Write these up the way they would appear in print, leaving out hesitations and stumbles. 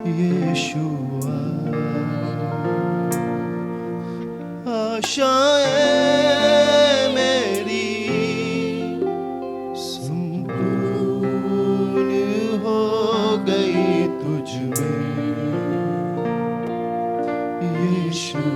यीशुआ। आशाएं मेरी संपूर्ण हो गई तुझ में यीशुआ।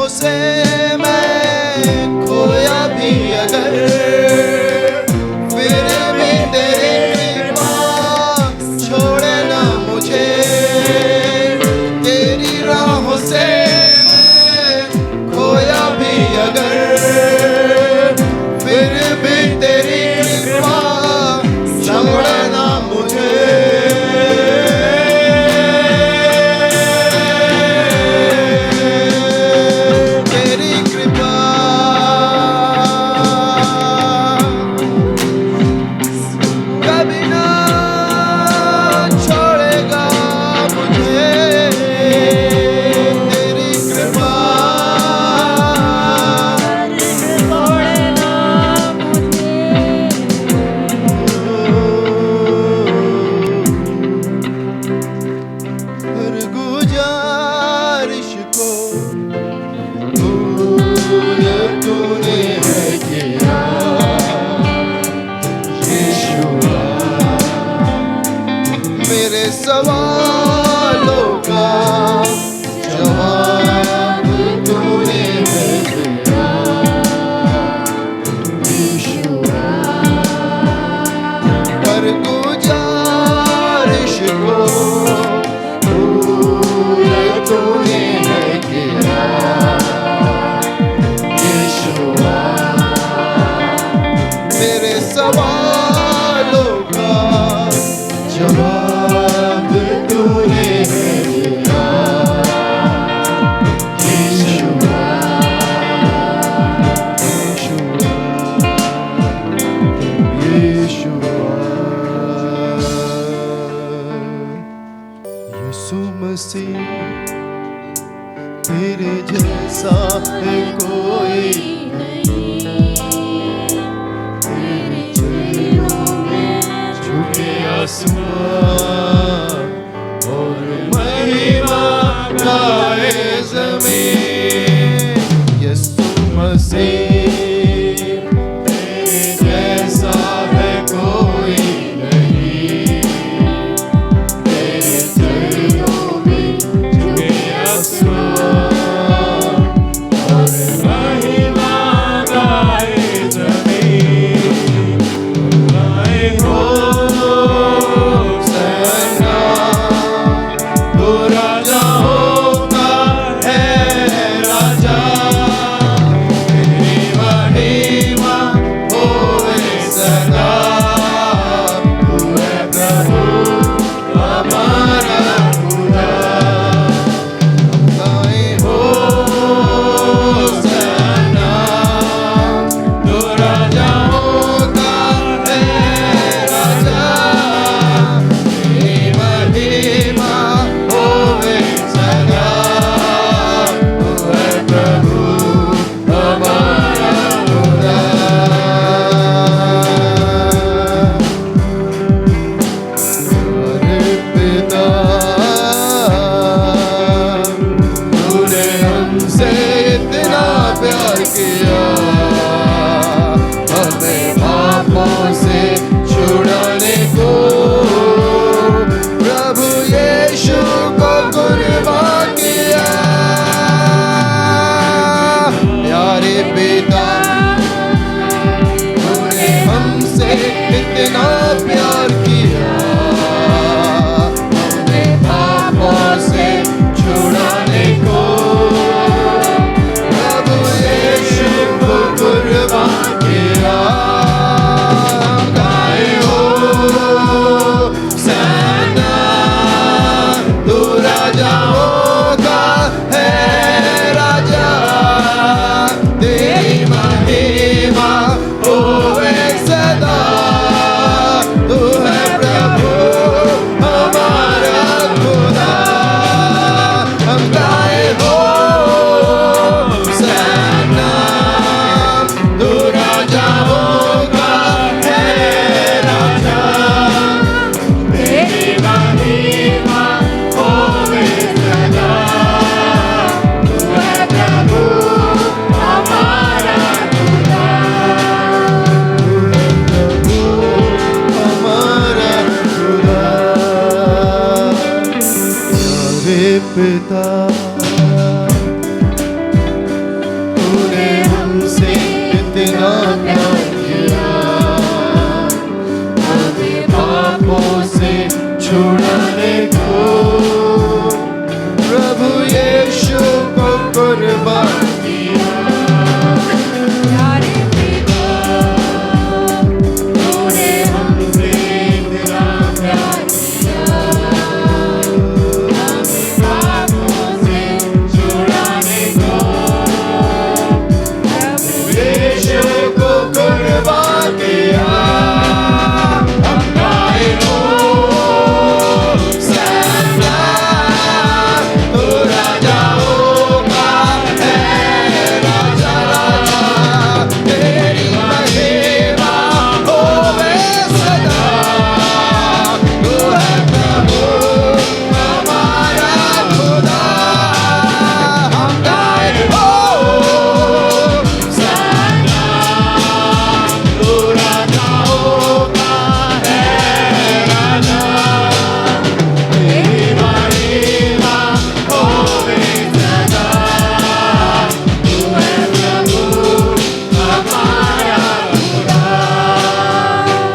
से मैं खोया भी अगर, फिर भी तेरी कृपा छोड़े ना मुझे। तेरी राहों से मैं खोया भी अगर, फिर भी तेरी कृपा छोड़े ना मुझे। मेरे सवालों का जवाब तूने दिया यीशुआ। यीशु मसीह तेरे जैसा है कोई नहीं, तेरे चरणों में झुके आसमान और महिमा गाए ज़मीन। यीशु मसीह तेरे जैसा है कोई नहीं, तेरे चरणों में झुके आसमान और महिमा गाए ज़मीन। गाए हो सना, तू राजा होगा है राजा, तेरी महिमा होवे सदा। तू है प्रभु हमारा खुदा। गाए हो सना, तू राजा होगा है राजा, तेरी महिमा होवे सदा। तू है प्रभु हमारा खुदा। अरे पिता, तूने हमसे इतना प्यार किया, हमें पापों से छुड़ाने को प्रभु यीशु को कुर्बान किया। प्यारे पिता, तूने हमसे इतना प्यार किया, हमें पापों से छुड़ाने को प्रभु यीशु को कुर्बान किया। गाए हो सना, तू राजा होगा है राजा, तेरी महिमा होवे सदा। तू है प्रभु हमारा खुदा। हम गाए हो सना, तू राजा होगा है राजा, तेरी महिमा होवे सदा। तू है प्रभु हमारा खुदा। तू है प्रभु हमारा खुदा। प्यारे पिता, तूने हमसे इतना प्यार किया, हमें पापों से छुड़ाने को प्रभु यीशु को कुर्बान किया। प्यारे पिता, तूने हमसे इतना प्यार किया, हमें पापों से छुड़ाने को प्रभु यीशु को कुर्बान किया। हम गाए हो सना, तू राजा होगा है राजा राजा, तेरी महिमा होवे सदा। तू है प्रभु हमारा खुदा। हम गाए हो सना, तू राजा होगा है राजा, तेरी महिमा होवे सदा। तू है प्रभु हमारा खुदा।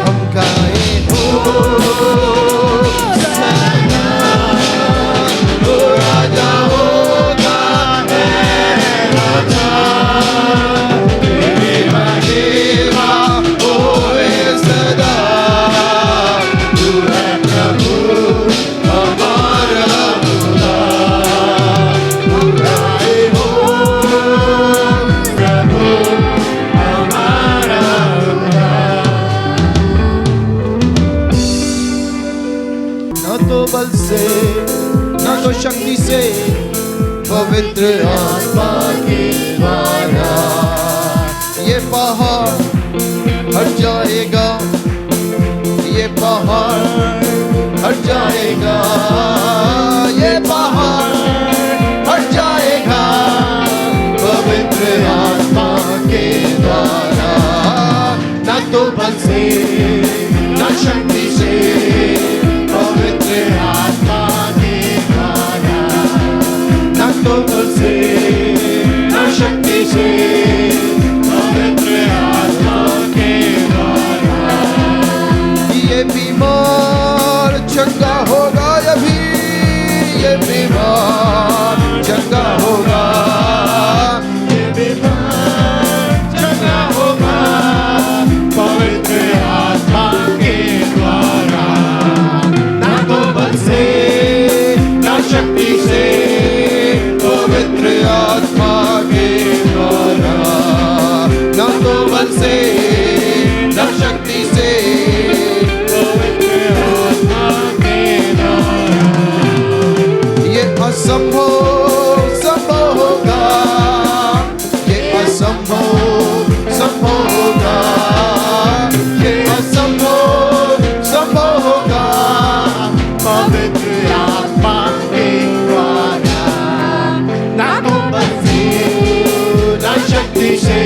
हम गाए हो सना, तू राजा होगा है राजा, तेरी महिमा होवे सदा। तू है प्रभु हमारा खुदा। हम गाए हो प्रभु हमारा खुदा। न तो बल से ना तो शक्ति से, पवित्र आत्मा के द्वारा। ये पहाड़ हट जाएगा, ये पहाड़ हट जाएगा, ये पहाड़ हट जाएगा, पवित्र आत्मा के द्वारा। ना तो बल से, ना शक्ति से, पवित्र आत्मा के द्वारा। ना तो बल से, ना शक्ति से, पवित्र आत्मा के द्वारा। ये बीमार चंगा होगा अभी, ये बीमार चंगा होगा, ये बीमार चंगा होगा, पवित्र आत्मा के द्वारा। ना तो बल से, ना शक्ति से, पवित्र आत्मा के द्वारा। ना तो बल से, ना शक्ति से, पवित्र आत्मा के द्वारा। ये असंभव संभव होगा, ये असंभव संभव होगा, ये असंभव संभव होगा, पवित्र आत्मा के द्वारा। ना तो बल से, ना शक्ति से,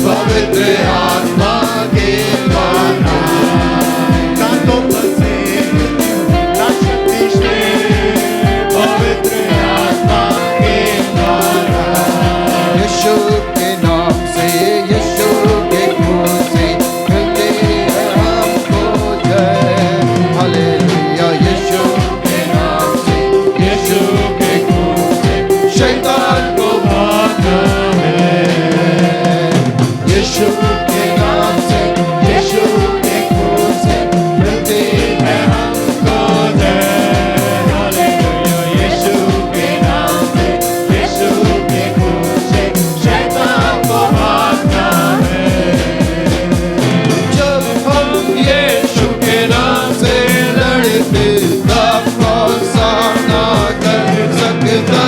पवित्र आत्मा के द्वारा। ना तो बल से, ना शक्ति से, पवित्र आत्मा के द्वारा। यीशु के नाम से, यीशु के खून से मिलते हैं हमको जय। हालेलुया। यीशु के नाम से, यीशु के खून से शैतान को भागना है। यीशु के नाम से, यीशु के खून से मिलते हैं हमको जय। हालेलुया। यीशु के नाम से, यीशु के खून से शैतान को भागना है। जब हम यीशु के नाम से लड़ते तब कौन सामना कर सकता।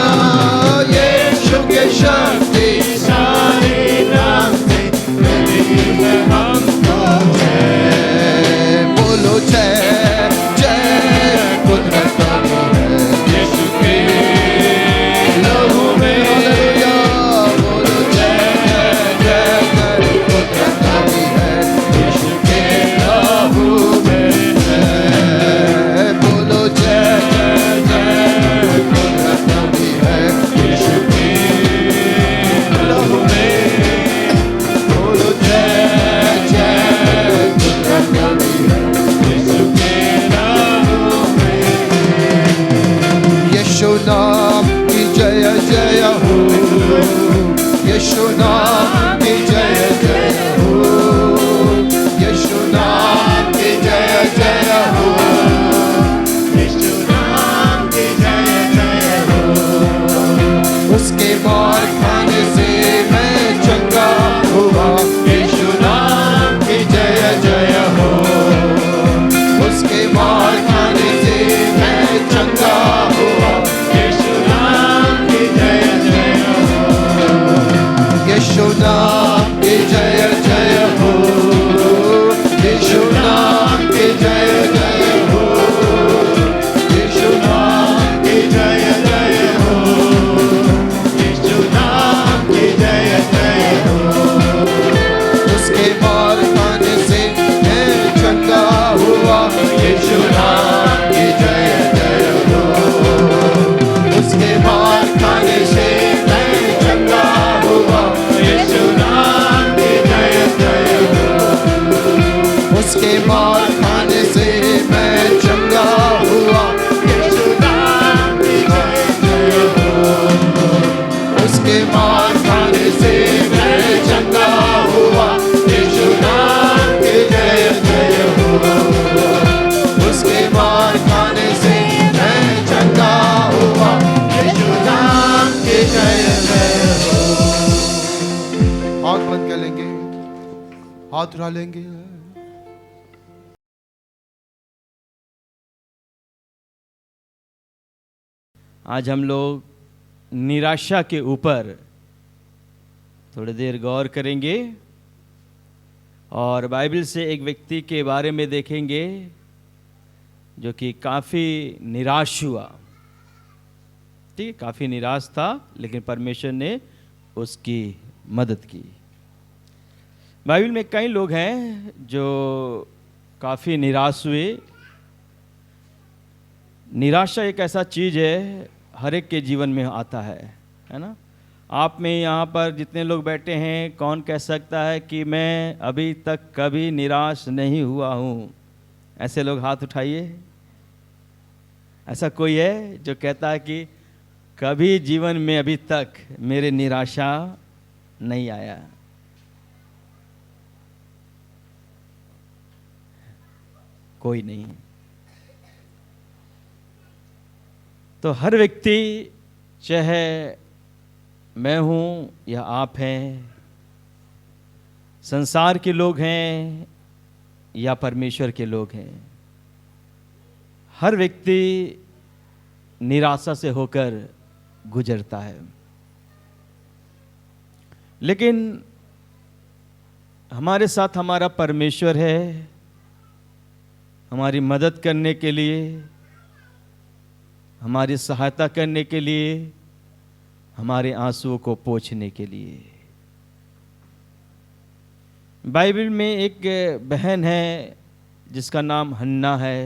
यीशु के शक्तिशाली नाम से मिलती है हमको जय। बोलो जय जय, कुदरत है यीशु के लहू में। हालेलुया। बोलो जय जय जय, कुदरत है यीशु के लहू में है। बोलो जय जय जय, कुदरत है यीशु के लहू में। बोलो जय जय, कुदरत है यीशु के लहू में। यीशु नाम की जय जय हो, यीशु नाम की जय जय हो, यीशु नाम की जय जय हो, यीशु नाम की जय जय हो। उसके मार खाने से मैं चंगा हुआ, यीशु नाम की जय जय हो। उसके मार खाने से मैं चंगा हुआ, यीशु नाम की जय जय हो। यीशु नाम की जय जय हो, यीशु नाम की जय जय हो, यीशु नाम की जय जय हो, यीशु नाम की जय जय हो। उसके मार खाने से मैं चंगा हुआ, यीशु नाम की जय जय हो। उसके मार खाने से मैं चंगा हुआ, यीशु नाम की जय जय हो। उसके मार खाने से मैं चंगा हुआ, यीशु नाम की जय जय हो। उसके मार खाने से मैं चंगा हुआ, यीशु नाम की जय जय हो। उसके मार खाने से मैं चंगा हुआ, यीशु नाम की जय जय हो। आँख बंद कर लेंगे, हाथ उठा लेंगे। आज हम लोग निराशा के ऊपर थोड़ी देर गौर करेंगे और बाइबल से एक व्यक्ति के बारे में देखेंगे जो कि काफ़ी निराश हुआ। ठीक है, काफ़ी निराश था लेकिन परमेश्वर ने उसकी मदद की। बाइबल में कई लोग हैं जो काफ़ी निराश हुए। निराशा एक ऐसा चीज़ है, हर एक के जीवन में आता है ना। आप में यहाँ पर जितने लोग बैठे हैं, कौन कह सकता है कि मैं अभी तक कभी निराश नहीं हुआ हूँ? ऐसे लोग हाथ उठाइए। ऐसा कोई है जो कहता है कि कभी जीवन में अभी तक मेरे निराशा नहीं आया? कोई नहीं। तो हर व्यक्ति, चाहे मैं हूँ या आप हैं, संसार के लोग हैं या परमेश्वर के लोग हैं, हर व्यक्ति निराशा से होकर गुजरता है। लेकिन हमारे साथ हमारा परमेश्वर है, हमारी मदद करने के लिए, हमारी सहायता करने के लिए, हमारे आंसुओं को पोंछने के लिए। बाइबल में एक बहन है जिसका नाम हन्ना है।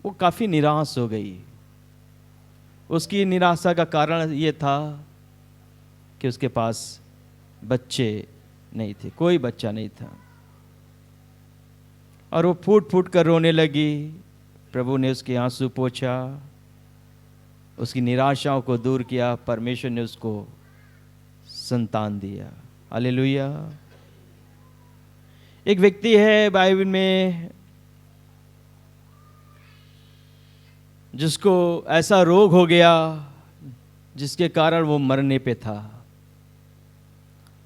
वो काफ़ी निराश हो गई। उसकी निराशा का कारण ये था कि उसके पास बच्चे नहीं थे, कोई बच्चा नहीं था, और वो फूट फूट कर रोने लगी। प्रभु ने उसके आंसू पोंछा, उसकी निराशाओं को दूर किया। परमेश्वर ने उसको संतान दिया। हालेलुया। एक व्यक्ति है बाइबल में जिसको ऐसा रोग हो गया जिसके कारण वो मरने पे था।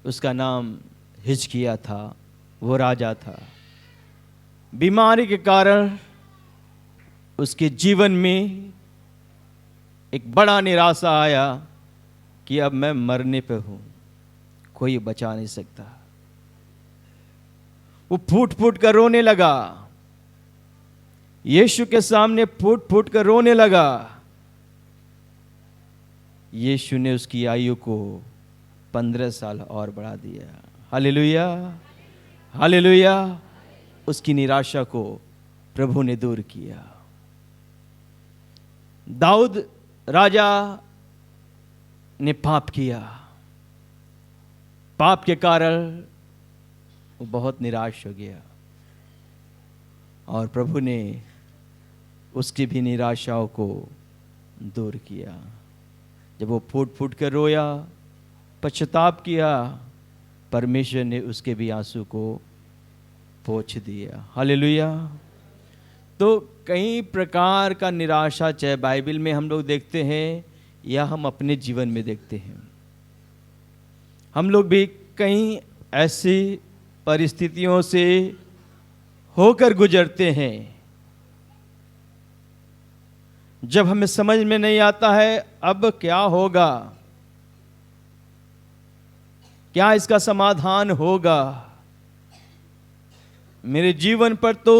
उसका नाम हिजकिय्याह था। वो राजा था। बीमारी के कारण उसके जीवन में एक बड़ा निराशा आया कि अब मैं मरने पे हूं, कोई बचा नहीं सकता। वो फूट फूट कर रोने लगा। यीशु के सामने फूट फूट कर रोने लगा। यीशु ने उसकी आयु को 15 साल और बढ़ा दिया। Hallelujah, hallelujah. उसकी निराशा को प्रभु ने दूर किया। दाऊद राजा ने पाप किया। पाप के कारण वो बहुत निराश हो गया और प्रभु ने उसकी भी निराशाओं को दूर किया। जब वो फूट फूट कर रोया, पश्चाताप किया, परमेश्वर ने उसके भी आंसू को पोंछ दिया। हालेलुया। तो कई प्रकार का निराशा, चाहे बाइबल में हम लोग देखते हैं या हम अपने जीवन में देखते हैं, हम लोग भी कई ऐसी परिस्थितियों से होकर गुजरते हैं जब हमें समझ में नहीं आता है अब क्या होगा, क्या इसका समाधान होगा। मेरे जीवन पर तो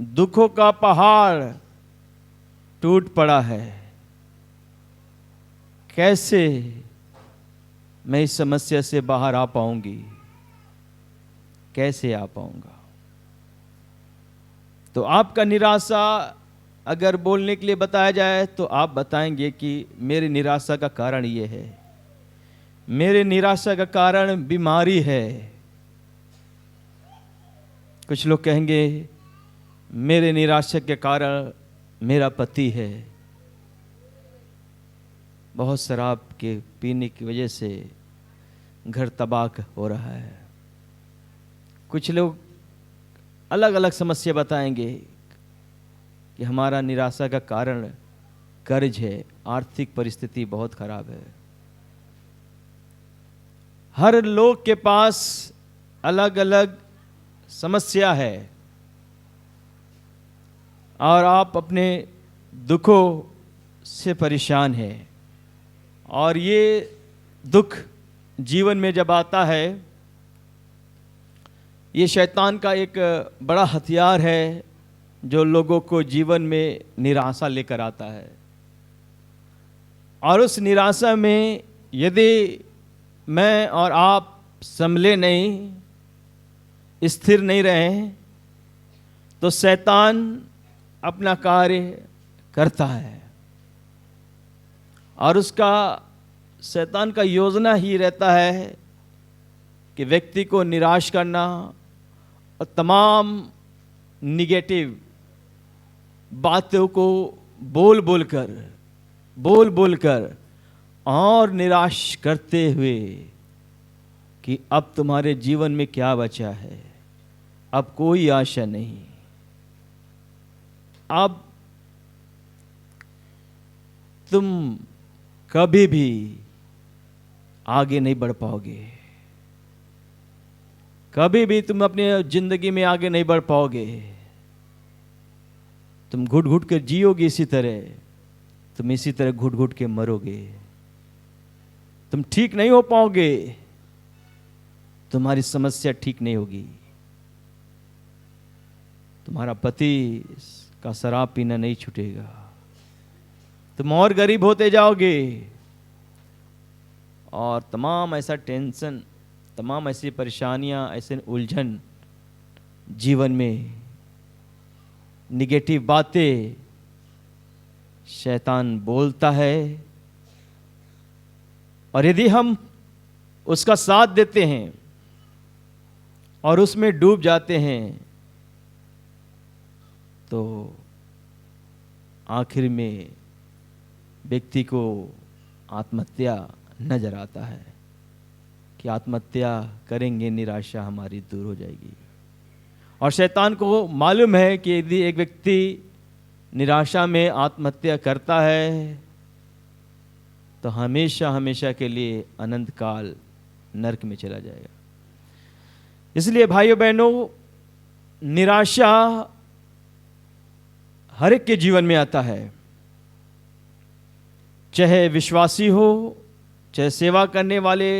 दुखों का पहाड़ टूट पड़ा है। कैसे मैं इस समस्या से बाहर आ पाऊंगी, कैसे आ पाऊंगा। तो आपका निराशा अगर बोलने के लिए बताया जाए तो आप बताएंगे कि मेरी निराशा का कारण ये है, मेरे निराशा का कारण बीमारी है। कुछ लोग कहेंगे मेरे निराशा के कारण मेरा पति है, बहुत शराब के पीने की वजह से घर तबाह हो रहा है। कुछ लोग अलग अलग समस्या बताएंगे कि हमारा निराशा का कारण कर्ज है, आर्थिक परिस्थिति बहुत खराब है। हर लोग के पास अलग अलग समस्या है और आप अपने दुखों से परेशान है और ये दुख जीवन में जब आता है, ये शैतान का एक बड़ा हथियार है जो लोगों को जीवन में निराशा लेकर आता है। और उस निराशा में यदि मैं और आप संभले नहीं, स्थिर नहीं रहें, तो शैतान अपना कार्य करता है। और उसका शैतान का योजना ही रहता है कि व्यक्ति को निराश करना और तमाम निगेटिव बातों को बोल बोल कर और निराश करते हुए कि अब तुम्हारे जीवन में क्या बचा है, अब कोई आशा नहीं, अब तुम कभी भी आगे नहीं बढ़ पाओगे, कभी भी तुम अपने जिंदगी में आगे नहीं बढ़ पाओगे, तुम घुट घुट कर जियोगे इसी तरह, तुम इसी तरह घुट घुट के मरोगे, तुम ठीक नहीं हो पाओगे, तुम्हारी समस्या ठीक नहीं होगी, तुम्हारा पति का शराब पीना नहीं छूटेगा, तुम और गरीब होते जाओगे और तमाम ऐसा टेंशन, तमाम ऐसी परेशानियां, ऐसे उलझन जीवन में, निगेटिव बातें शैतान बोलता है। और यदि हम उसका साथ देते हैं और उसमें डूब जाते हैं तो आखिर में व्यक्ति को आत्महत्या नजर आता है कि आत्महत्या करेंगे, निराशा हमारी दूर हो जाएगी। और शैतान को मालूम है कि यदि एक व्यक्ति निराशा में आत्महत्या करता है तो हमेशा हमेशा के लिए अनंत काल नरक में चला जाएगा। इसलिए भाइयों बहनों, निराशा हर एक के जीवन में आता है, चाहे विश्वासी हो, चाहे सेवा करने वाले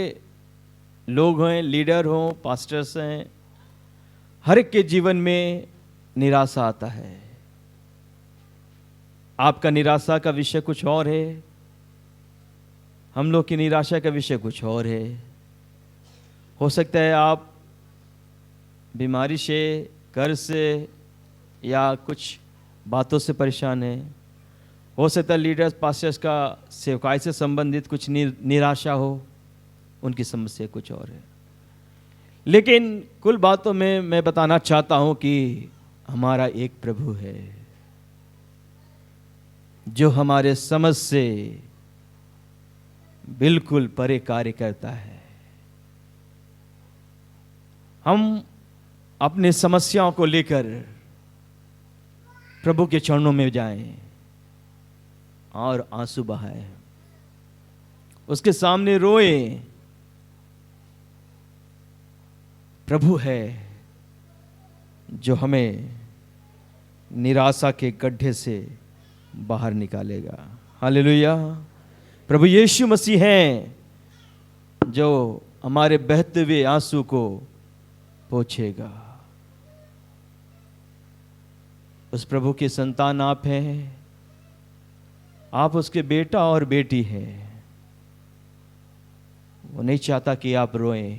लोग हैं, लीडर हों, पास्टर्स हैं, हर एक के जीवन में निराशा आता है। आपका निराशा का विषय कुछ और है, हम लोग की निराशा का विषय कुछ और है। हो सकता है आप बीमारी से, कर्ज से या कुछ बातों से परेशान हैं। हो सकता है लीडर्स, पास्टर्स का सेवकाई से संबंधित कुछ निराशा हो, उनकी समस्या कुछ और है। लेकिन कुल बातों में मैं बताना चाहता हूं कि हमारा एक प्रभु है जो हमारे समझ से बिल्कुल परे कार्य करता है। हम अपने समस्याओं को लेकर प्रभु के चरणों में जाएं और आंसू बहाएं, उसके सामने रोएं। प्रभु है जो हमें निराशा के गड्ढे से बाहर निकालेगा। हालेलुया। प्रभु यीशु मसीह हैं जो हमारे बहते हुए आंसू को पोंछेगा। उस प्रभु की संतान आप हैं, आप उसके बेटा और बेटी हैं। वो नहीं चाहता कि आप रोएं,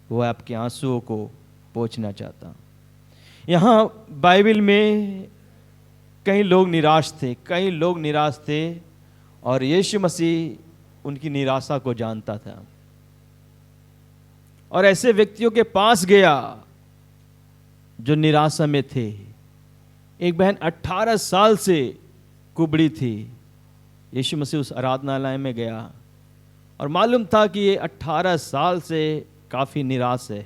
वो आपके आंसुओं को पोंछना चाहता। यहाँ बाइबल में कई लोग निराश थे, कई लोग निराश थे और यीशु मसीह उनकी निराशा को जानता था और ऐसे व्यक्तियों के पास गया जो निराशा में थे। एक बहन 18 साल से कुबड़ी थी। यीशु मसीह उस आराधनालय में गया और मालूम था कि ये 18 साल से काफ़ी निराश है।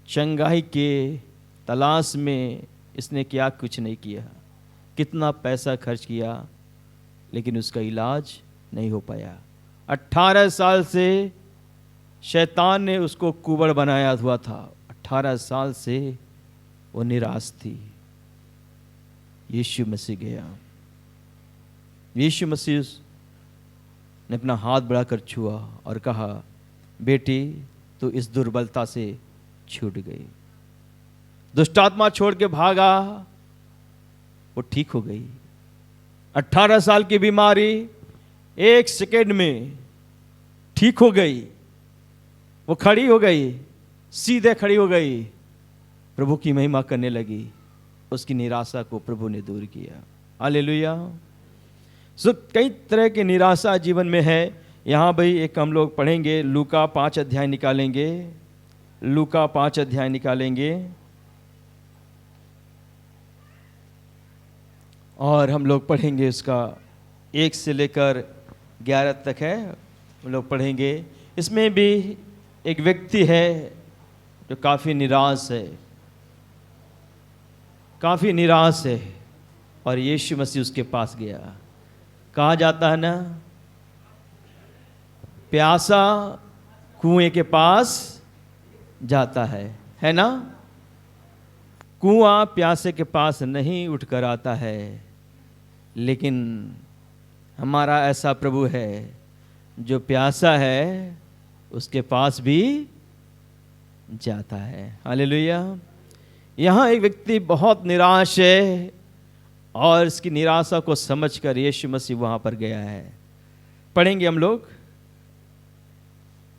चंगाई के तलाश में इसने क्या कुछ नहीं किया, कितना पैसा खर्च किया, लेकिन उसका इलाज नहीं हो पाया। 18 साल से शैतान ने उसको कुबड़ बनाया हुआ था। 18 साल से वो निराश थी। यीशु मसीह गया यीशु मसीह ने अपना हाथ बढ़ाकर छुआ और कहा, बेटी तू इस दुर्बलता से छूट गई। दुष्टात्मा छोड़ के भागा, वो ठीक हो गई। 18 साल की बीमारी 1 सेकेंड में ठीक हो गई। वो खड़ी हो गई, सीधे खड़ी हो गई, प्रभु की महिमा करने लगी। उसकी निराशा को प्रभु ने दूर किया। हालेलुया। सो कई तरह की निराशा जीवन में है। यहाँ भाई एक हम लोग पढ़ेंगे, लूका 5 अध्याय निकालेंगे। लूका 5 अध्याय निकालेंगे और हम लोग पढ़ेंगे उसका 1 से लेकर 11 तक है, हम लोग पढ़ेंगे। इसमें भी एक व्यक्ति है जो काफ़ी निराश है, काफ़ी निराश है, और यीशु मसीह उसके पास गया। कहा जाता है ना, प्यासा कुएं के पास जाता है ना। कुआं प्यासे के पास नहीं उठकर आता है, लेकिन हमारा ऐसा प्रभु है जो प्यासा है उसके पास भी जाता है। हालेलुया। यहाँ एक व्यक्ति बहुत निराश है और इसकी निराशा को समझकर यीशु मसीह वहाँ पर गया है। पढ़ेंगे हम लोग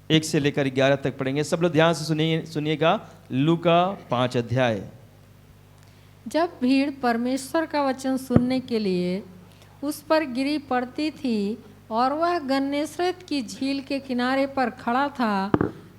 1 से लेकर 11 तक पढ़ेंगे। सब लोग ध्यान से सुनिएगा। लूका 5 अध्याय। जब भीड़ परमेश्वर का वचन सुनने के लिए उस पर गिरी पड़ती थी और वह गन्नेसरत की झील के किनारे पर खड़ा था,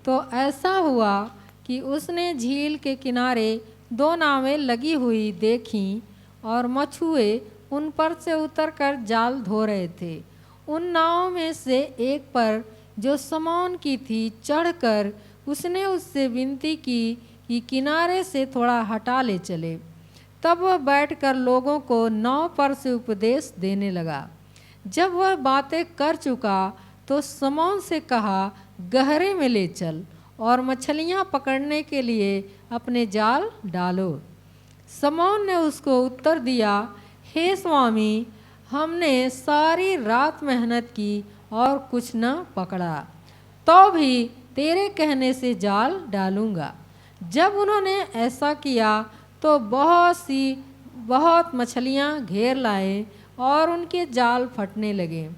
तो ऐसा हुआ कि उसने झील के किनारे 2 नावें लगी हुई देखीं और मछुए उन पर से उतरकर जाल धो रहे थे। उन नावों में से एक पर, जो शमौन की थी, चढ़कर उसने उससे विनती की कि किनारे से थोड़ा हटा ले चले। तब वह बैठकर लोगों को नाव पर से उपदेश देने लगा। जब वह बातें कर चुका तो शमौन से कहा, गहरे में ले चल और मछलियां पकड़ने के लिए अपने जाल डालो। शमौन ने उसको उत्तर दिया, हे स्वामी, हमने सारी रात मेहनत की और कुछ न पकड़ा, तो भी तेरे कहने से जाल डालूंगा। जब उन्होंने ऐसा किया तो बहुत मछलियां घेर लाए और उनके जाल फटने लगे।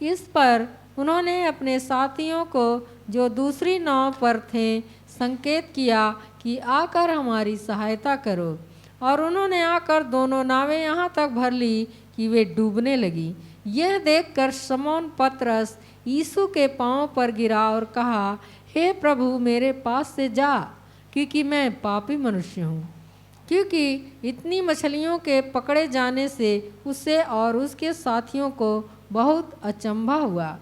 इस पर उन्होंने अपने साथियों को, जो दूसरी नाव पर थे, संकेत किया कि आकर हमारी सहायता करो, और उन्होंने आकर दोनों नावें यहाँ तक भर ली कि वे डूबने लगी। यह देखकर शमौन पतरस यीशु के पांव पर गिरा और कहा, हे प्रभु, मेरे पास से जा, क्योंकि मैं पापी मनुष्य हूँ। क्योंकि इतनी मछलियों के पकड़े जाने से उसे और उसके साथियों को बहुत अचंभा हुआ,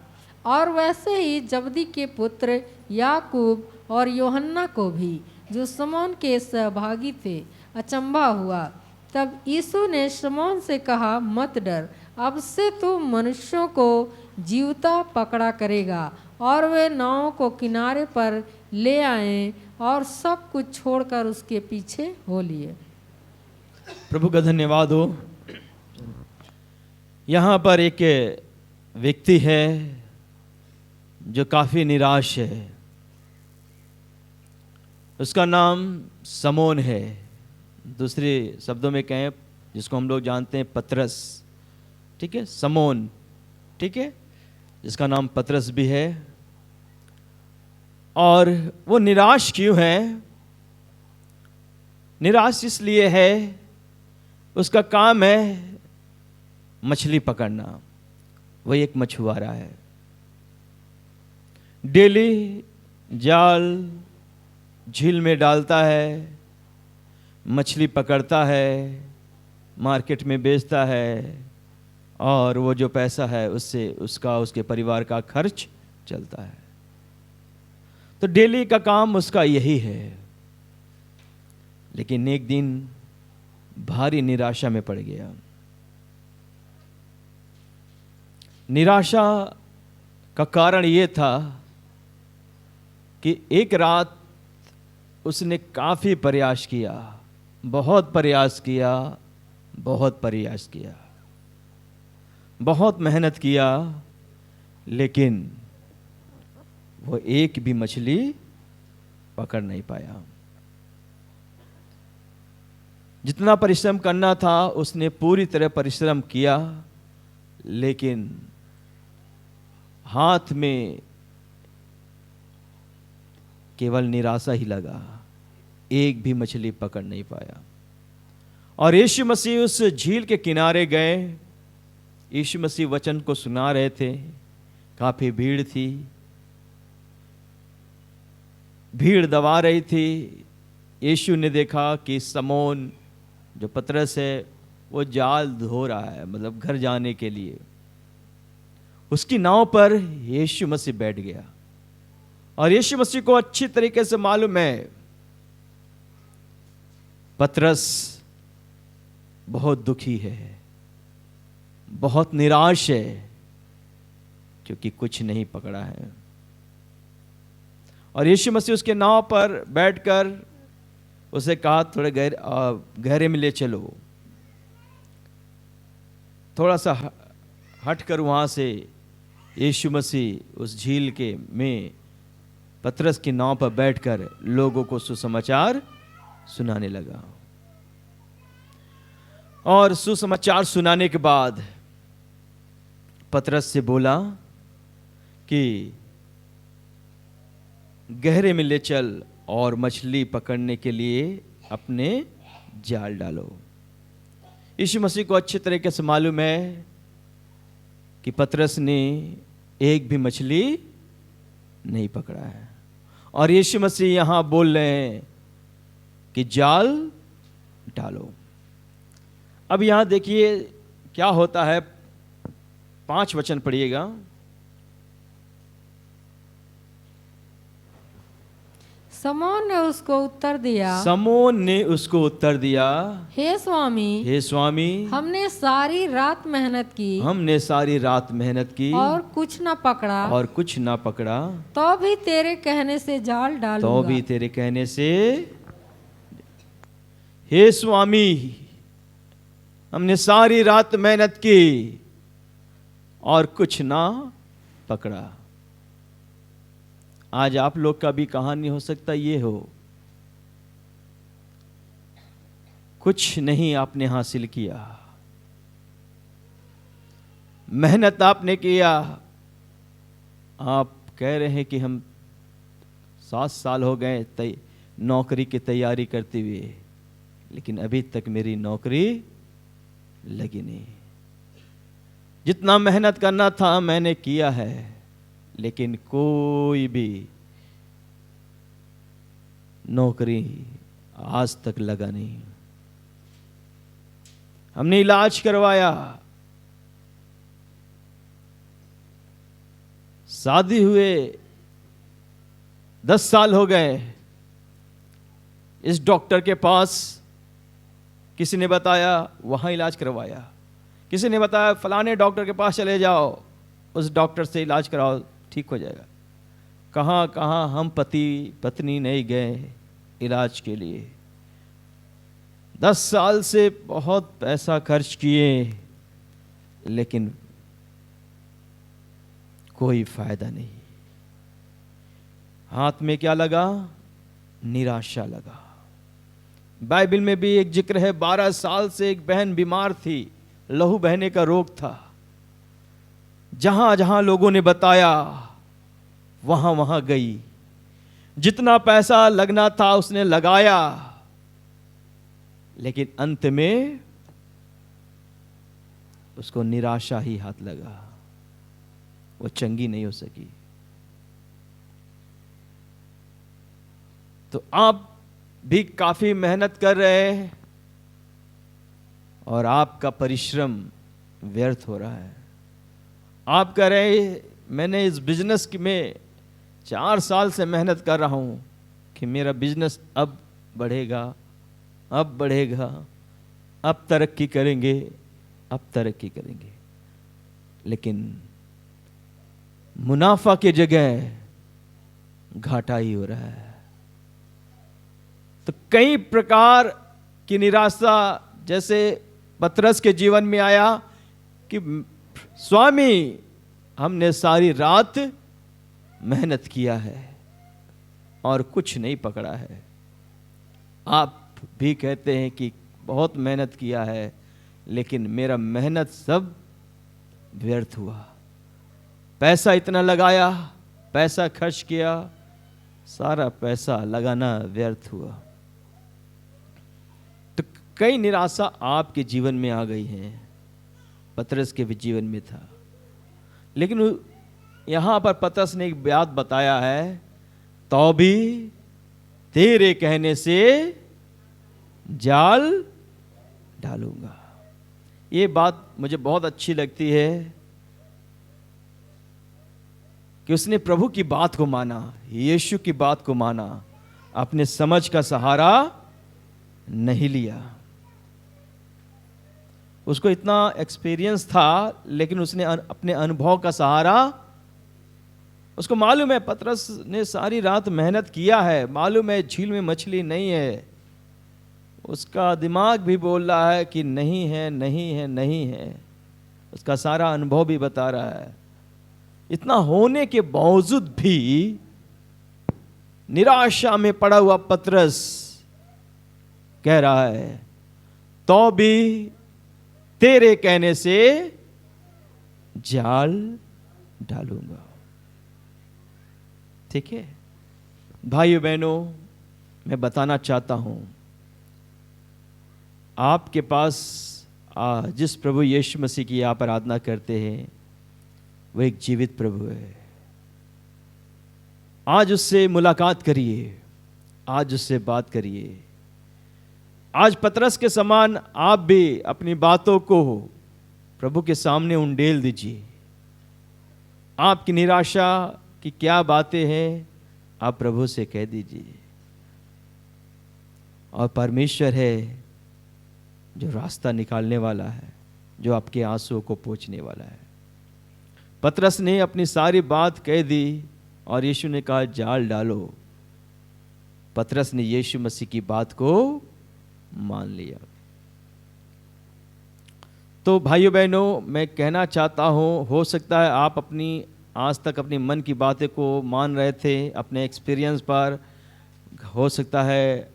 और वैसे ही जबदी के पुत्र याकूब और यूहन्ना को भी, जो शमौन के सहभागी थे, अचंभा हुआ। तब यीशु ने शमौन से कहा, मत डर, अब से तू मनुष्यों को जीवता पकड़ा करेगा। और वे नाव को किनारे पर ले आए और सब कुछ छोड़कर उसके पीछे हो लिए। प्रभु का धन्यवाद हो। यहाँ पर एक व्यक्ति है जो काफ़ी निराश है। उसका नाम शमौन है, दूसरे शब्दों में कहें जिसको हम लोग जानते हैं पतरस, ठीक है, शमौन, ठीक है, जिसका नाम पतरस भी है। और वो निराश क्यों है? निराश इसलिए है, उसका काम है मछली पकड़ना, वही एक मछुआरा है। डेली जाल झील में डालता है, मछली पकड़ता है, मार्केट में बेचता है, और वो जो पैसा है उससे उसके परिवार का खर्च चलता है। तो डेली का काम उसका यही है। लेकिन एक दिन भारी निराशा में पड़ गया। निराशा का कारण ये था कि एक रात उसने काफ़ी प्रयास किया, बहुत प्रयास किया, बहुत प्रयास किया। बहुत मेहनत किया, लेकिन वो एक भी मछली पकड़ नहीं पाया। जितना परिश्रम करना था उसने पूरी तरह परिश्रम किया, लेकिन हाथ में केवल निराशा ही लगा, एक भी मछली पकड़ नहीं पाया। और यीशु मसीह उस झील के किनारे गए। यीशु मसीह वचन को सुना रहे थे। काफी भीड़ थी, भीड़ दबा रही थी। यीशु ने देखा कि समौन जो पतरस है वो जाल धो रहा है, मतलब घर जाने के लिए। उसकी नाव पर यीशु मसीह बैठ गया। और यीशु मसीह को अच्छी तरीके से मालूम है पतरस बहुत दुखी है, बहुत निराश है, क्योंकि कुछ नहीं पकड़ा है। और यीशु मसीह उसके नाव पर बैठकर उसे कहा थोड़े गहरे में ले चलो। थोड़ा सा हटकर वहां से यीशु मसीह उस झील के में पतरस की नाव पर बैठकर लोगों को सुसमाचार सुनाने लगा। और सुसमाचार सुनाने के बाद पतरस से बोला कि गहरे में ले चल और मछली पकड़ने के लिए अपने जाल डालो। यीशु मसीह को अच्छे तरीके से मालूम है कि पतरस ने एक भी मछली नहीं पकड़ा है। और यीशु मसीह यहां बोल रहे हैं कि जाल डालो। अब यहां देखिए क्या होता है, 5 वचन पढ़िएगा। समौन ने उसको उत्तर दिया, समौन ने उसको उत्तर दिया, हे स्वामी, हे स्वामी, हमने सारी रात मेहनत की, हमने सारी रात मेहनत की और कुछ न पकड़ा, और कुछ ना पकड़ा, तो भी तेरे कहने से जाल डालूंगा। तो भी तेरे कहने से। हे स्वामी, हमने सारी रात मेहनत की और कुछ ना पकड़ा। आज आप लोग का भी कहानी हो सकता ये हो, कुछ नहीं आपने हासिल किया, मेहनत आपने किया। आप कह रहे हैं कि हम 7 साल हो गए नौकरी की तैयारी करते हुए, लेकिन अभी तक मेरी नौकरी लगी नहीं। जितना मेहनत करना था मैंने किया है, लेकिन कोई भी नौकरी आज तक लगा नहीं। हमने इलाज करवाया, शादी हुए 10 साल हो गए, इस डॉक्टर के पास, किसी ने बताया वहां इलाज करवाया, किसी ने बताया फलाने डॉक्टर के पास चले जाओ, उस डॉक्टर से इलाज कराओ ठीक हो जाएगा। कहाँ कहाँ हम पति पत्नी नहीं गए इलाज के लिए। 10 साल से बहुत पैसा खर्च किए, लेकिन कोई फायदा नहीं। हाथ में क्या लगा? निराशा लगा। बाइबल में भी एक जिक्र है, 12 साल से एक बहन बीमार थी, लहू बहने का रोग था। जहां जहां लोगों ने बताया वहां वहां गई, जितना पैसा लगना था उसने लगाया, लेकिन अंत में उसको निराशा ही हाथ लगा, वो चंगी नहीं हो सकी। तो आप भी काफी मेहनत कर रहे हैं और आपका परिश्रम व्यर्थ हो रहा है। आप कह रहे हैं मैंने इस बिजनेस में 4 साल से मेहनत कर रहा हूं कि मेरा बिजनेस अब बढ़ेगा, अब बढ़ेगा, अब तरक्की करेंगे, अब तरक्की करेंगे, लेकिन मुनाफा की जगह घाटा ही हो रहा है। तो कई प्रकार की निराशा जैसे पतरस के जीवन में आया कि स्वामी हमने सारी रात मेहनत किया है और कुछ नहीं पकड़ा है। आप भी कहते हैं कि बहुत मेहनत किया है, लेकिन मेरा मेहनत सब व्यर्थ हुआ। पैसा इतना लगाया, पैसा खर्च किया, सारा पैसा लगाना व्यर्थ हुआ। तो कई निराशा आपके जीवन में आ गई है, पतरस के भी जीवन में था। लेकिन यहां पर पतरस ने एक बात बताया है, तो भी तेरे कहने से जाल डालूंगा। ये बात मुझे बहुत अच्छी लगती है कि उसने प्रभु की बात को माना, यीशु की बात को माना, अपने समझ का सहारा नहीं लिया। उसको इतना एक्सपीरियंस था, लेकिन उसने अपने अनुभव का सहारा, उसको मालूम है पतरस ने सारी रात मेहनत किया है, मालूम है झील में मछली नहीं है। उसका दिमाग भी बोल रहा है कि नहीं है, नहीं है, नहीं है। उसका सारा अनुभव भी बता रहा है। इतना होने के बावजूद भी निराशा में पड़ा हुआ पतरस कह रहा है, तो भी तेरे कहने से जाल डालूंगा। ठीक है भाइयों बहनों, मैं बताना चाहता हूं, आपके पास जिस प्रभु यीशु मसीह की आप आराधना करते हैं, वो एक जीवित प्रभु है। आज उससे मुलाकात करिए, आज उससे बात करिए। आज पतरस के समान आप भी अपनी बातों को प्रभु के सामने उंडेल दीजिए। आपकी निराशा की क्या बातें हैं, आप प्रभु से कह दीजिए। और परमेश्वर है जो रास्ता निकालने वाला है, जो आपके आंसुओं को पोंछने वाला है। पतरस ने अपनी सारी बात कह दी और यीशु ने कहा जाल डालो। पतरस ने यीशु मसीह की बात को मान लिया। तो भाइयों बहनों, मैं कहना चाहता हूं, हो सकता है आप अपनी आज तक अपनी मन की बातें को मान रहे थे अपने एक्सपीरियंस पर, हो सकता है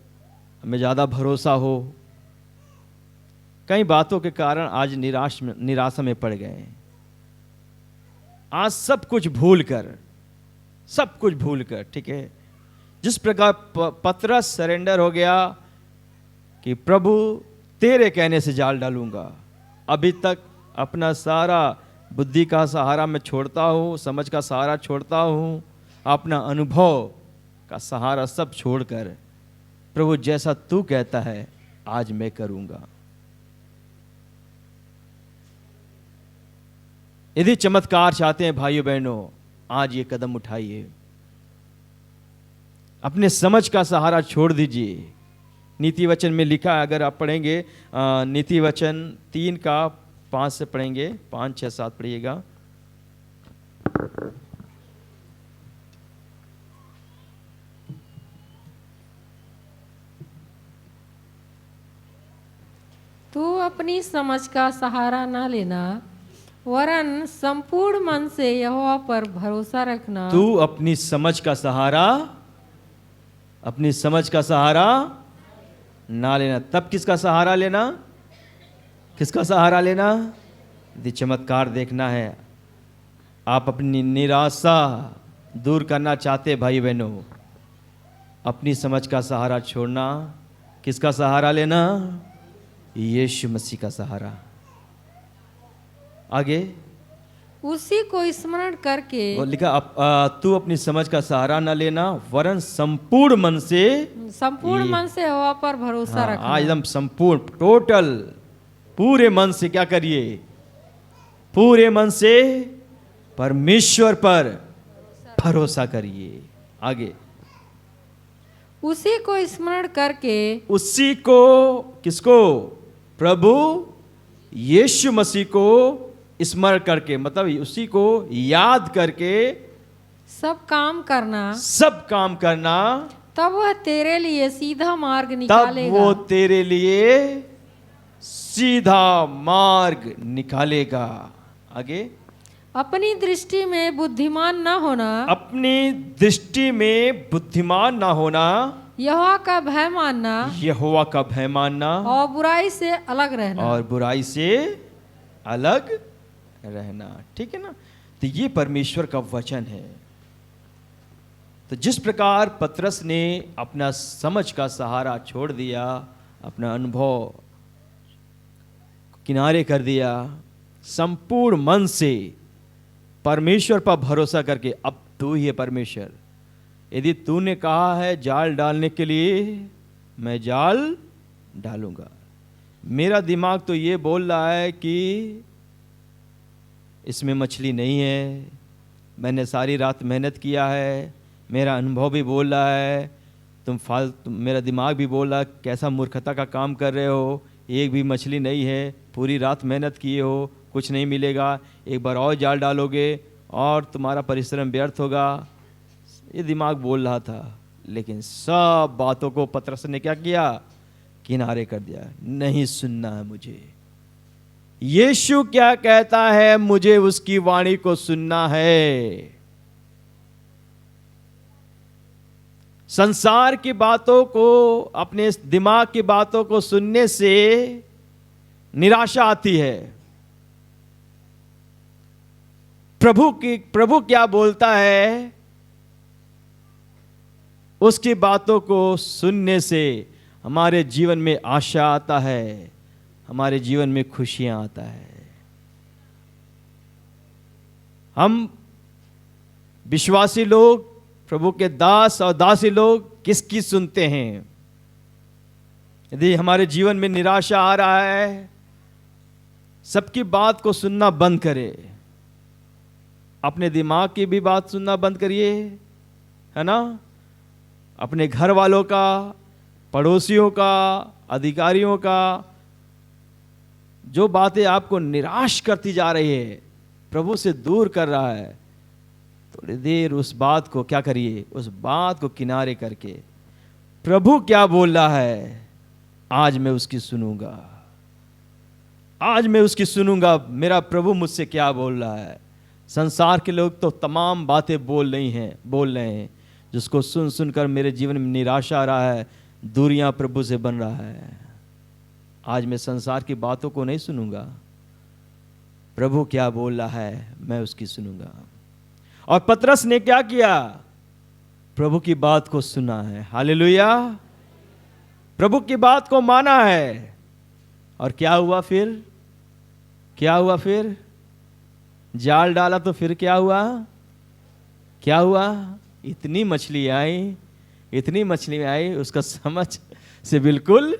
हमें ज़्यादा भरोसा हो, कई बातों के कारण आज निराशा में पड़ गए। आज सब कुछ भूल कर, ठीक है, जिस प्रकार पतरस सरेंडर हो गया कि प्रभु तेरे कहने से जाल डालूंगा। अभी तक अपना सारा बुद्धि का सहारा मैं छोड़ता हूँ, समझ का सहारा छोड़ता हूँ, अपना अनुभव का सहारा सब छोड़कर प्रभु जैसा तू कहता है आज मैं करूँगा। यदि चमत्कार चाहते हैं भाइयों बहनों, आज ये कदम उठाइए। अपने समझ का सहारा छोड़ दीजिए। नीति वचन में लिखा है, अगर आप पढ़ेंगे नीति वचन 3 का 5 से पढ़ेंगे, 5, 6, 7 पढ़िएगा। तू अपनी समझ का सहारा ना लेना, वरन संपूर्ण मन से यहोवा पर भरोसा रखना। तू अपनी समझ का सहारा ना लेना। तब किसका सहारा लेना? किसका सहारा लेना? यदि चमत्कार देखना है, आप अपनी निराशा दूर करना चाहते भाई बहनों, अपनी समझ का सहारा छोड़ना, किसका सहारा लेना? यीशु मसीह का सहारा। आगे उसी को स्मरण करके, वो लिखा तू अपनी समझ का सहारा न लेना, वरन संपूर्ण मन से यहोवा पर भरोसा रखना। एकदम संपूर्ण, टोटल, पूरे मन से क्या करिए? पूरे मन से परमेश्वर पर भरोसा करिए। आगे उसी को स्मरण करके, उसी को, किसको? प्रभु यीशु मसीह को स्मरण करके, मतलब उसी को याद करके सब काम करना, तब वह तेरे लिए सीधा मार्ग निकालेगा। तब वो तेरे लिए सीधा मार्ग निकालेगा। आगे, अपनी दृष्टि में बुद्धिमान न होना, अपनी दृष्टि में बुद्धिमान ना होना, यहोवा का भय मानना, यहोवा का भय मानना, और बुराई से अलग रहना। और बुराई से अलग रहना। ठीक है ना? तो ये परमेश्वर का वचन है। तो जिस प्रकार पतरस ने अपना समझ का सहारा छोड़ दिया, अपना अनुभव किनारे कर दिया, संपूर्ण मन से परमेश्वर पर भरोसा करके, अब तू ही है परमेश्वर, यदि तूने कहा है जाल डालने के लिए, मैं जाल डालूंगा। मेरा दिमाग तो ये बोल रहा है कि इसमें मछली नहीं है, मैंने सारी रात मेहनत किया है, मेरा अनुभव भी बोल रहा है, मेरा दिमाग भी बोल रहा है कैसा मूर्खता का काम कर रहे हो, एक भी मछली नहीं है, पूरी रात मेहनत किए हो, कुछ नहीं मिलेगा, एक बार और जाल डालोगे और तुम्हारा परिश्रम व्यर्थ होगा। ये दिमाग बोल रहा था, लेकिन सब बातों को पतरस ने क्या किया? किनारे कर दिया। नहीं सुनना है मुझे, यीशु क्या कहता है मुझे उसकी वाणी को सुनना है। संसार की बातों को, अपने दिमाग की बातों को सुनने से निराशा आती है। प्रभु क्या बोलता है, उसकी बातों को सुनने से हमारे जीवन में आशा आता है, हमारे जीवन में खुशियां आता है। हम विश्वासी लोग, प्रभु के दास और दासी लोग किसकी सुनते हैं? यदि हमारे जीवन में निराशा आ रहा है, सबकी बात को सुनना बंद करें, अपने दिमाग की भी बात सुनना बंद करिए, है ना? अपने घर वालों का, पड़ोसियों का, अधिकारियों का, जो बातें आपको निराश करती जा रही है, प्रभु से दूर कर रहा है, थोड़ी देर उस बात को क्या करिए, उस बात को किनारे करके प्रभु क्या बोल रहा है, आज मैं उसकी सुनूंगा, आज मैं उसकी सुनूंगा, मेरा प्रभु मुझसे क्या बोल रहा है। संसार के लोग तो तमाम बातें बोल रहे हैं, जिसको सुन सुनकर मेरे जीवन में निराशा आ रहा है, दूरियां प्रभु से बन रहा है। आज मैं संसार की बातों को नहीं सुनूंगा, प्रभु क्या बोल रहा है मैं उसकी सुनूंगा। और पतरस ने क्या किया? प्रभु की बात को सुना है। हालेलुया! प्रभु की बात को माना है। और क्या हुआ फिर? क्या हुआ फिर? जाल डाला तो फिर क्या हुआ? क्या हुआ? इतनी मछली आई, उसका समझ से बिल्कुल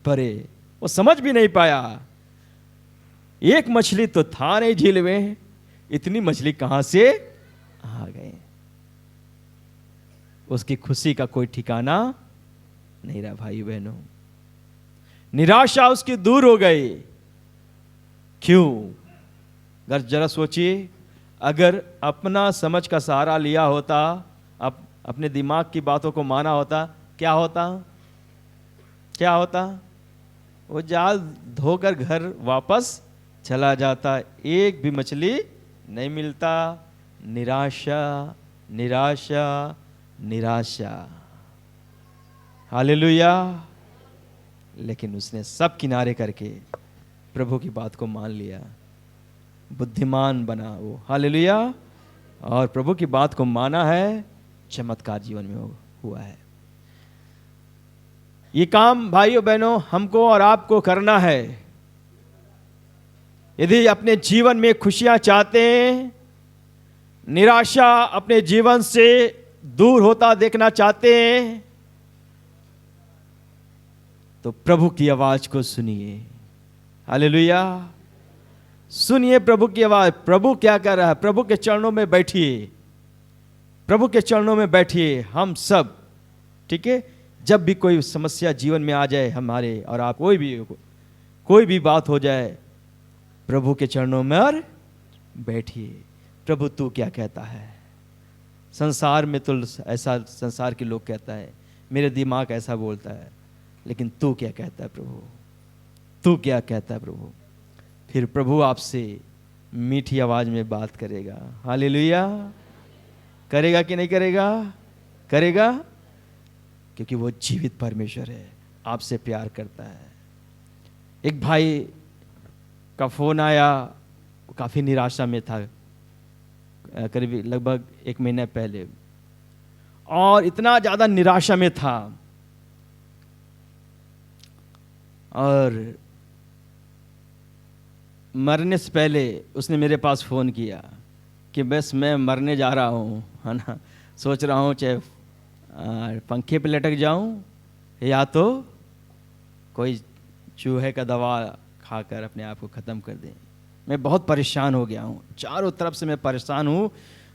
परे, वो समझ भी नहीं पाया। एक मछली तो था नहीं झील में, इतनी मछली कहां से आ गए? उसकी खुशी का कोई ठिकाना नहीं रहा। भाई बहनों, निराशा उसकी दूर हो गई। क्यों? अगर जरा सोचिए, अगर अपना समझ का सहारा लिया होता, अपने दिमाग की बातों को माना होता, क्या होता? क्या होता? वो जाल धोकर घर वापस चला जाता, एक भी मछली नहीं मिलता। निराशा, निराशा, निराशा। हालेलुया! लेकिन उसने सब किनारे करके प्रभु की बात को मान लिया, बुद्धिमान बना वो। हालेलुया! और प्रभु की बात को माना है, चमत्कार जीवन में हुआ है। ये काम भाइयों बहनों हमको और आपको करना है। यदि अपने जीवन में खुशियां चाहते हैं, निराशा अपने जीवन से दूर होता देखना चाहते हैं, तो प्रभु की आवाज को सुनिए। हालेलुया! सुनिए प्रभु की आवाज। प्रभु क्या कर रहा है? प्रभु के चरणों में बैठिए, प्रभु के चरणों में बैठिए। हम सब, ठीक है, जब भी कोई समस्या जीवन में आ जाए हमारे और आप, कोई भी बात हो जाए, प्रभु के चरणों में और बैठिए। प्रभु तू क्या कहता है? संसार में तो ऐसा संसार के लोग कहता है, मेरे दिमाग ऐसा बोलता है, लेकिन तू क्या कहता है प्रभु? तू क्या कहता है प्रभु? फिर प्रभु आपसे मीठी आवाज में बात करेगा। हालेलुया। करेगा कि नहीं करेगा? करेगा, क्योंकि वो जीवित परमेश्वर है, आपसे प्यार करता है। एक भाई का फोन आया, काफी निराशा में था, करीब लगभग 1 महीने पहले, और इतना ज्यादा निराशा में था, और मरने से पहले उसने मेरे पास फ़ोन किया कि बस मैं मरने जा रहा हूँ, है ना, सोच रहा हूँ चाहे पंखे पे लटक जाऊँ या तो कोई चूहे का दवा खाकर अपने आप को ख़त्म कर दें। मैं बहुत परेशान हो गया हूँ, चारों तरफ से मैं परेशान हूँ,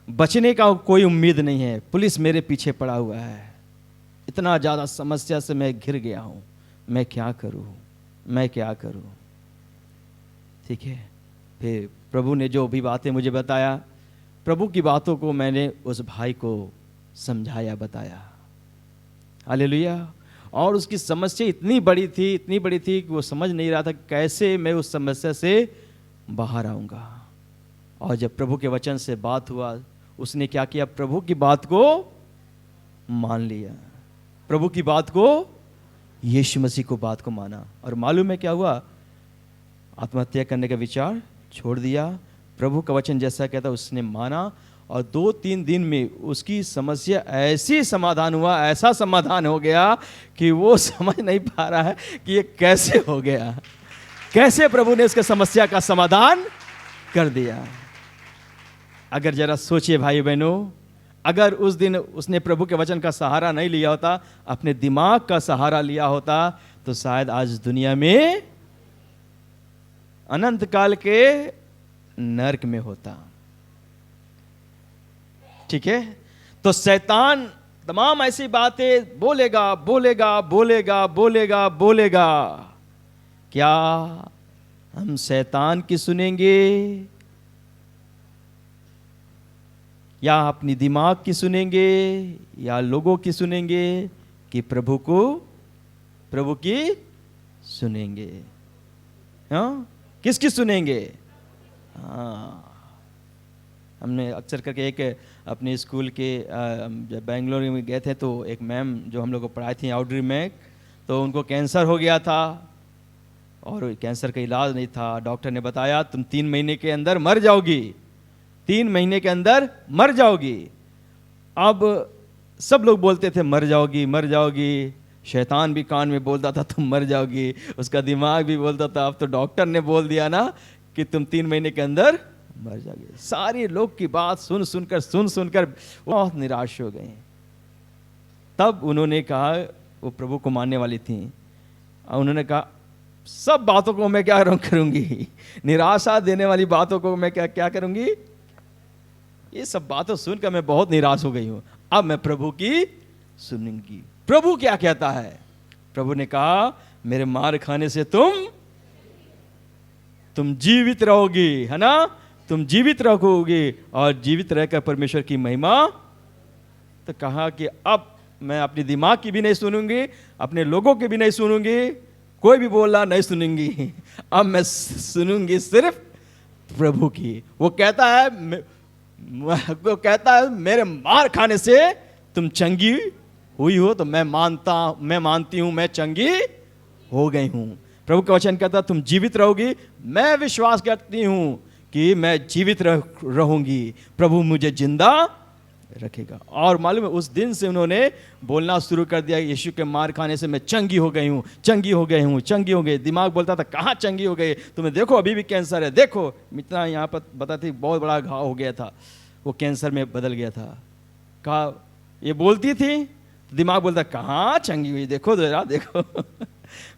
बचने का कोई उम्मीद नहीं है, पुलिस मेरे पीछे पड़ा हुआ है, इतना ज़्यादा समस्या से मैं घिर गया हूँ, मैं क्या करूँ, मैं क्या करूँ। ठीक है, फिर प्रभु ने जो भी बातें मुझे बताया, प्रभु की बातों को मैंने उस भाई को समझाया, बताया। हालेलुया। और उसकी समस्या इतनी बड़ी थी, इतनी बड़ी थी कि वो समझ नहीं रहा था कैसे मैं उस समस्या से बाहर आऊँगा। और जब प्रभु के वचन से बात हुआ, उसने क्या किया, प्रभु की बात को मान लिया, प्रभु की बात को, यीशु मसीह को बात को माना। और मालूम है क्या हुआ, आत्महत्या करने का विचार छोड़ दिया। प्रभु का वचन जैसा कहता उसने माना, और 2-3 दिन में उसकी समस्या ऐसी समाधान हुआ, ऐसा समाधान हो गया कि वो समझ नहीं पा रहा है कि ये कैसे हो गया, कैसे प्रभु ने उसके समस्या का समाधान कर दिया। अगर जरा सोचिए भाई बहनों, अगर उस दिन उसने प्रभु के वचन का सहारा नहीं लिया होता, अपने दिमाग का सहारा लिया होता, तो शायद आज दुनिया में अनंत काल के नरक में होता। ठीक है, तो शैतान तमाम ऐसी बातें बोलेगा बोलेगा बोलेगा बोलेगा बोलेगा। क्या हम शैतान की सुनेंगे या अपनी दिमाग की सुनेंगे या लोगों की सुनेंगे कि प्रभु की सुनेंगे? हाँ, किसकी सुनेंगे? हाँ, हमने अक्सर करके एक अपने स्कूल के जब बेंगलोर में गए थे तो एक मैम जो हम लोग को पढ़ाई थी आउटरी में, तो उनको कैंसर हो गया था और कैंसर का इलाज नहीं था। डॉक्टर ने बताया तुम 3 महीने के अंदर मर जाओगी, 3 महीने के अंदर मर जाओगी। अब सब लोग बोलते थे मर जाओगी मर जाओगी, शैतान भी कान में बोलता था तुम मर जाओगी, उसका दिमाग भी बोलता था। अब तो डॉक्टर ने बोल दिया ना कि तुम 3 महीने के अंदर मर जाओगे। सारे लोग की बात सुन सुनकर बहुत निराश हो गए। तब उन्होंने कहा, वो प्रभु को मानने वाली थी, उन्होंने कहा सब बातों को मैं क्या करूंगी, निराशा देने वाली बातों को मैं क्या करूंगी, ये सब बातें सुनकर मैं बहुत निराश हो गई हूं, अब मैं प्रभु की सुनूंगी। प्रभु क्या कहता है? प्रभु ने कहा मेरे मार खाने से तुम जीवित रहोगी, है ना, तुम जीवित रहोगे और जीवित रहकर परमेश्वर की महिमा। तो कहा कि अब मैं अपने दिमाग की भी नहीं सुनूंगी, अपने लोगों की भी नहीं सुनूंगी, कोई भी बोलना नहीं सुनूंगी, अब मैं सुनूंगी सिर्फ प्रभु की। वो कहता है मेरे मार खाने से तुम चंगी हुई हो, तो मैं मानती हूं मैं चंगी हो गई हूं। प्रभु का वचन कहता तुम जीवित रहोगी, मैं विश्वास करती हूं कि मैं जीवित रहूंगी, प्रभु मुझे जिंदा रखेगा। और मालूम है उस दिन से उन्होंने बोलना शुरू कर दिया, यीशु के मार खाने से मैं चंगी हो गई हूँ, चंगी हो गई हूँ, चंगी हो गई। दिमाग बोलता था कहाँ चंगी हो गई, तुम्हें देखो अभी भी कैंसर है, देखो इतना यहाँ पर बताती बहुत बड़ा घाव हो गया था, वो कैंसर में बदल गया था। कहा ये बोलती थी, दिमाग बोलता कहाँ चंगी हुई, देखो जरा देखो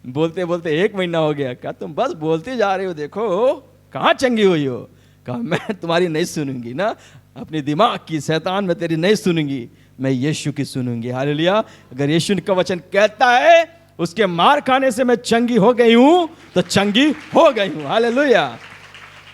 बोलते बोलते 1 महीना हो गया। कहा तुम बस बोलते जा रहे हो, देखो कहाँ चंगी हुई हो। कहा मैं तुम्हारी नहीं सुनूंगी ना, अपने दिमाग की, शैतान में तेरी नहीं सुनूंगी, मैं यीशु की सुनूंगी। हालेलुया। अगर यीशु का वचन कहता है उसके मार खाने से मैं चंगी हो गई हूं, तो चंगी हो गई हूं। हालेलुया।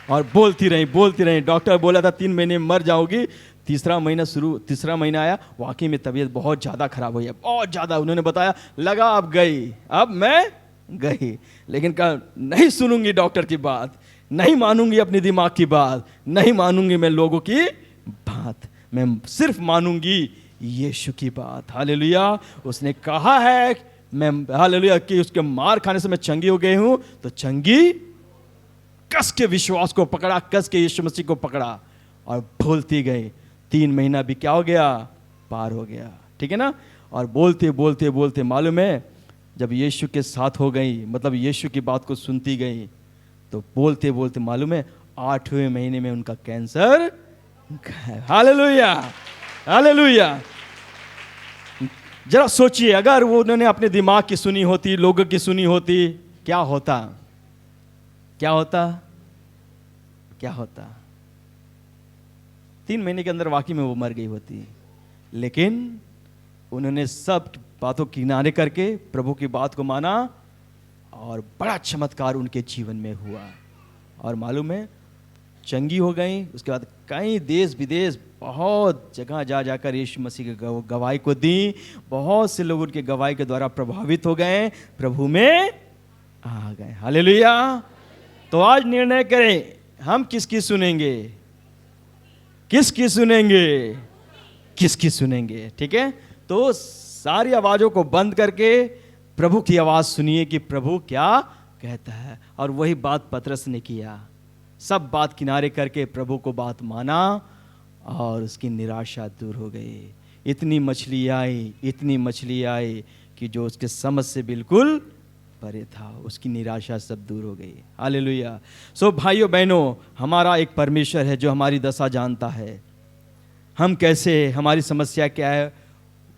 और बोलती रही। डॉक्टर बोला था 3 महीने में मर जाओगी, तीसरा महीना आया, वाकई में तबीयत बहुत ज़्यादा खराब हुई है, बहुत ज़्यादा। उन्होंने बताया लगा अब मैं गई, लेकिन कहा नहीं सुनूंगी डॉक्टर की बात, नहीं मानूंगी अपने दिमाग की बात, नहीं मानूंगी मैं लोगों की बात, मैं सिर्फ मानूंगी यीशु की बात। हालेलुया। उसने कहा है मैं, हालेलुया, कि उसके मार खाने से मैं चंगी हो गई हूं, तो चंगी कस के विश्वास को पकड़ा, कस के यीशु मसीह को पकड़ा और बोलती गई। 3 महीना भी क्या हो गया, पार हो गया, ठीक है ना। और बोलते बोलते बोलते मालूम है जब यीशु के साथ हो गई, मतलब यीशु की बात को सुनती गई, तो बोलते बोलते मालूम है 8वें महीने में उनका कैंसर। Hallelujah, hallelujah. जरा सोचिए, अगर वो उन्होंने अपने दिमाग की सुनी होती, लोगों की सुनी होती, क्या होता, क्या होता, क्या होता। 3 महीने के अंदर वाकई में वो मर गई होती, लेकिन उन्होंने सब बातों किनारे करके प्रभु की बात को माना और बड़ा चमत्कार उनके जीवन में हुआ। और मालूम है चंगी हो गई। उसके बाद कई देश विदेश बहुत जगह जा जाकर यीशु मसीह की गवाही को दी। बहुत से लोग उनके गवाही के द्वारा प्रभावित हो गए, प्रभु में आ गए। हालेलुया। तो आज निर्णय करें हम किसकी सुनेंगे, किसकी सुनेंगे, किसकी सुनेंगे, ठीक है। तो सारी आवाज़ों को बंद करके प्रभु की आवाज़ सुनिए कि प्रभु क्या कहता है। और वही बात पतरस ने किया, सब बात किनारे करके प्रभु को बात माना और उसकी निराशा दूर हो गई। इतनी मछली आई, इतनी मछली आई कि जो उसके समझ से बिल्कुल परे था, उसकी निराशा सब दूर हो गई। हालेलुया। सो भाइयों बहनों, हमारा एक परमेश्वर है जो हमारी दशा जानता है, हम कैसे, हमारी समस्या क्या है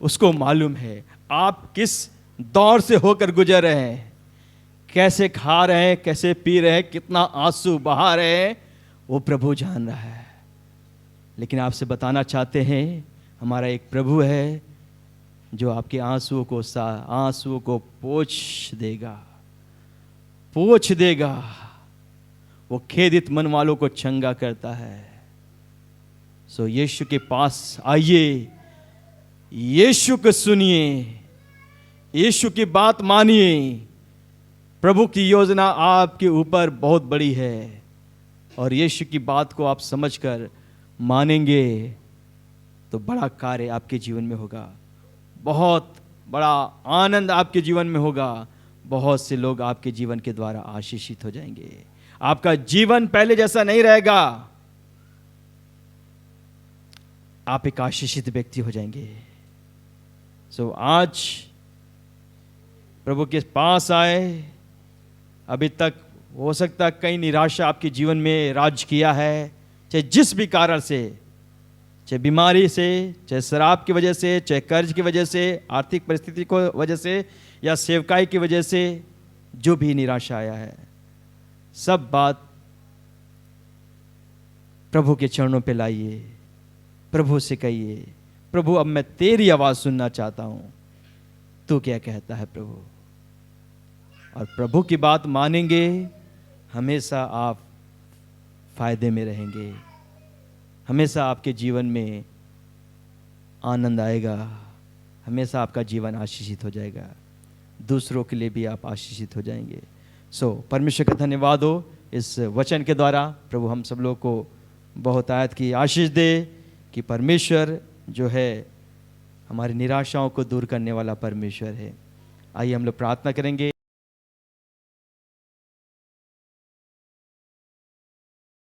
उसको मालूम है। आप किस दौर से होकर गुजर रहे हैं, कैसे खा रहे हैं, कैसे पी रहे हैं, कितना आंसू बहा रहे हैं, वो प्रभु जान रहा है। लेकिन आपसे बताना चाहते हैं हमारा एक प्रभु है जो आपके आंसुओं को पोंछ देगा, पोंछ देगा। वो खेदित मन वालों को चंगा करता है। सो यीशु के पास आइए, यीशु को सुनिए, यीशु की बात मानिए। प्रभु की योजना आपके ऊपर बहुत बड़ी है और यीशु की बात को आप समझकर मानेंगे तो बड़ा कार्य आपके जीवन में होगा, बहुत बड़ा आनंद आपके जीवन में होगा। बहुत से लोग आपके जीवन के द्वारा आशीषित हो जाएंगे। आपका जीवन पहले जैसा नहीं रहेगा, आप एक आशीषित व्यक्ति हो जाएंगे। सो आज प्रभु के पास आए। अभी तक हो सकता है कई निराशा आपके जीवन में राज किया है, चाहे जिस भी कारण से, चाहे बीमारी से, चाहे शराब की वजह से, चाहे कर्ज की वजह से, आर्थिक परिस्थिति को वजह से, या सेवकाई की वजह से, जो भी निराशा आया है, सब बात प्रभु के चरणों पे लाइए। प्रभु से कहिए, प्रभु अब मैं तेरी आवाज़ सुनना चाहता हूँ, तू क्या कहता है प्रभु। और प्रभु की बात मानेंगे, हमेशा आप फायदे में रहेंगे, हमेशा आपके जीवन में आनंद आएगा, हमेशा आपका जीवन आशीषित हो जाएगा, दूसरों के लिए भी आप आशीषित हो जाएंगे। सो परमेश्वर का धन्यवाद हो इस वचन के द्वारा। प्रभु हम सब लोग को बहुत आयत की आशीष दे कि परमेश्वर जो है हमारी निराशाओं को दूर करने वाला परमेश्वर है। आइए हम लोग प्रार्थना करेंगे।